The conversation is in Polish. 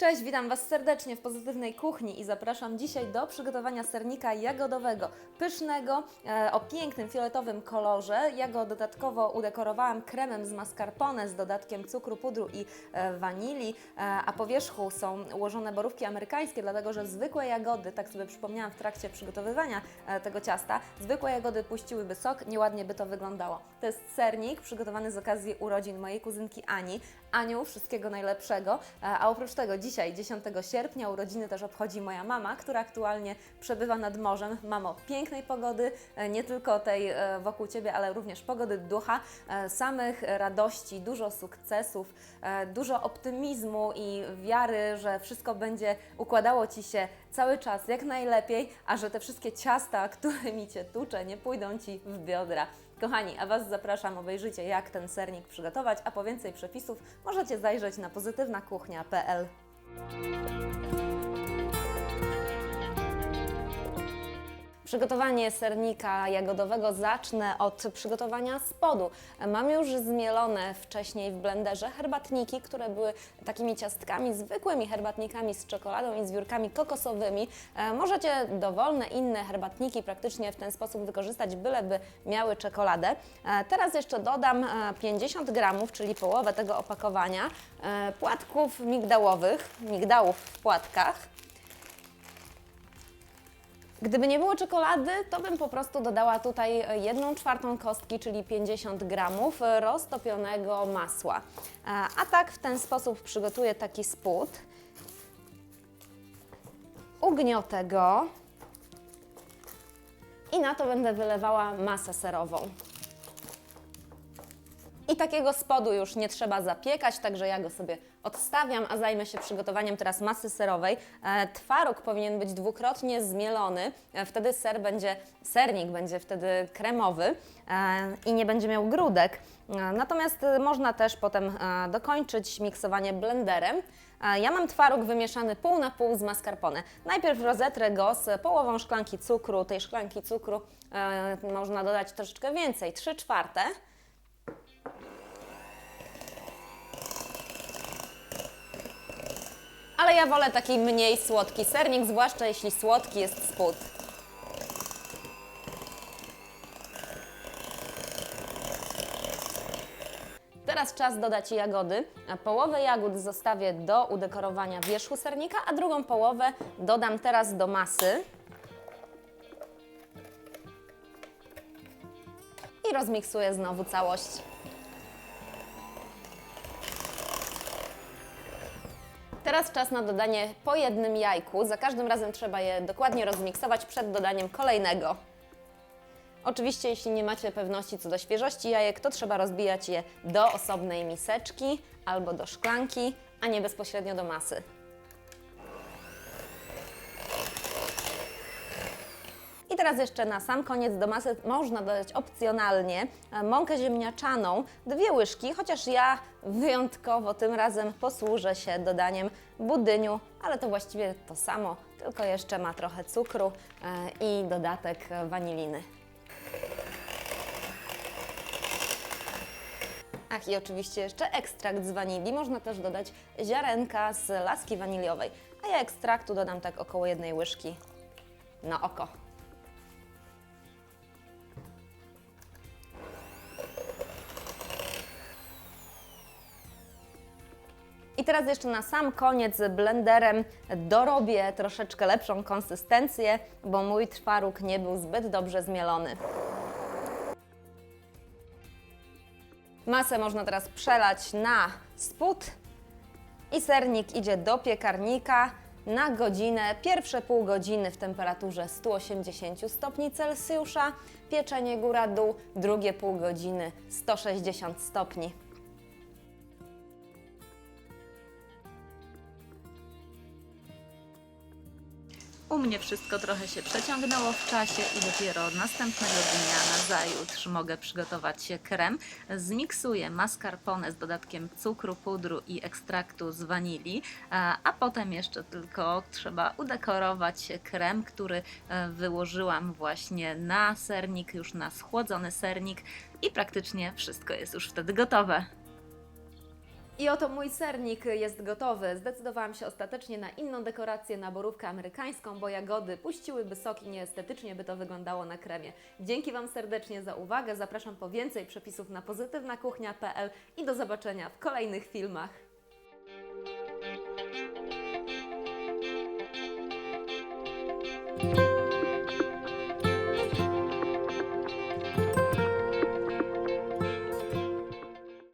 Cześć, witam Was serdecznie w Pozytywnej Kuchni i zapraszam dzisiaj do przygotowania sernika jagodowego, pysznego, o pięknym fioletowym kolorze. Ja go dodatkowo udekorowałam kremem z mascarpone z dodatkiem cukru, pudru i wanilii, a po wierzchu są ułożone borówki amerykańskie, dlatego że zwykłe jagody, tak sobie przypomniałam w trakcie przygotowywania tego ciasta, zwykłe jagody puściłyby sok, nieładnie by to wyglądało. To jest sernik przygotowany z okazji urodzin mojej kuzynki Ani. Aniu, wszystkiego najlepszego, a oprócz tego dzisiaj, 10 sierpnia, urodziny też obchodzi moja mama, która aktualnie przebywa nad morzem. Mamo, pięknej pogody, nie tylko tej wokół Ciebie, ale również pogody ducha, samych radości, dużo sukcesów, dużo optymizmu i wiary, że wszystko będzie układało Ci się cały czas jak najlepiej, a że te wszystkie ciasta, którymi Cię tuczę, nie pójdą Ci w biodra. Kochani, a Was zapraszam, obejrzyjcie, jak ten sernik przygotować, a po więcej przepisów możecie zajrzeć na pozytywnakuchnia.pl. Przygotowanie sernika jagodowego zacznę od przygotowania spodu. Mam już zmielone wcześniej w blenderze herbatniki, które były takimi ciastkami, zwykłymi herbatnikami z czekoladą i z wiórkami kokosowymi. Możecie dowolne inne herbatniki praktycznie w ten sposób wykorzystać, byleby miały czekoladę. Teraz jeszcze dodam 50 gramów, czyli połowę tego opakowania, płatków migdałów w płatkach. Gdyby nie było czekolady, to bym po prostu dodała tutaj 1/4 kostki, czyli 50 gramów roztopionego masła. A tak w ten sposób przygotuję taki spód. Ugniotę go i na to będę wylewała masę serową. I takiego spodu już nie trzeba zapiekać, także ja go sobie odstawiam, a zajmę się przygotowaniem teraz masy serowej. Twaróg powinien być dwukrotnie zmielony, wtedy sernik będzie wtedy kremowy i nie będzie miał grudek. Natomiast można też potem dokończyć miksowanie blenderem. Ja mam twaróg wymieszany pół na pół z mascarpone. Najpierw rozetrę go z połową szklanki cukru. Tej szklanki cukru można dodać troszeczkę więcej, 3/4. Ale ja wolę taki mniej słodki sernik, zwłaszcza jeśli słodki jest spód. Teraz czas dodać jagody. Połowę jagód zostawię do udekorowania wierzchu sernika, a drugą połowę dodam teraz do masy. I rozmiksuję znowu całość. Teraz czas na dodanie po jednym jajku. Za każdym razem trzeba je dokładnie rozmiksować przed dodaniem kolejnego. Oczywiście, jeśli nie macie pewności co do świeżości jajek, to trzeba rozbijać je do osobnej miseczki albo do szklanki, a nie bezpośrednio do masy. I teraz jeszcze na sam koniec do masy można dodać opcjonalnie mąkę ziemniaczaną, 2 łyżki, chociaż ja wyjątkowo tym razem posłużę się dodaniem budyniu, ale to właściwie to samo, tylko jeszcze ma trochę cukru i dodatek waniliny. Ach, i oczywiście jeszcze ekstrakt z wanilii. Można też dodać ziarenka z laski waniliowej, a ja ekstraktu dodam tak około 1 łyżki na oko. I teraz jeszcze na sam koniec blenderem dorobię troszeczkę lepszą konsystencję, bo mój twaróg nie był zbyt dobrze zmielony. Masę można teraz przelać na spód i sernik idzie do piekarnika na godzinę, pierwsze pół godziny w temperaturze 180 stopni Celsjusza, pieczenie góra-dół, drugie pół godziny 160 stopni. U mnie wszystko trochę się przeciągnęło w czasie i dopiero następnego dnia, nazajutrz, mogę przygotować krem. Zmiksuję mascarpone z dodatkiem cukru, pudru i ekstraktu z wanilii, a potem jeszcze tylko trzeba udekorować krem, który wyłożyłam właśnie na sernik, już na schłodzony sernik i praktycznie wszystko jest już wtedy gotowe. I oto mój sernik jest gotowy. Zdecydowałam się ostatecznie na inną dekorację, na borówkę amerykańską, bo jagody puściłyby sok i nieestetycznie by to wyglądało na kremie. Dzięki Wam serdecznie za uwagę. Zapraszam po więcej przepisów na pozytywnakuchnia.pl i do zobaczenia w kolejnych filmach.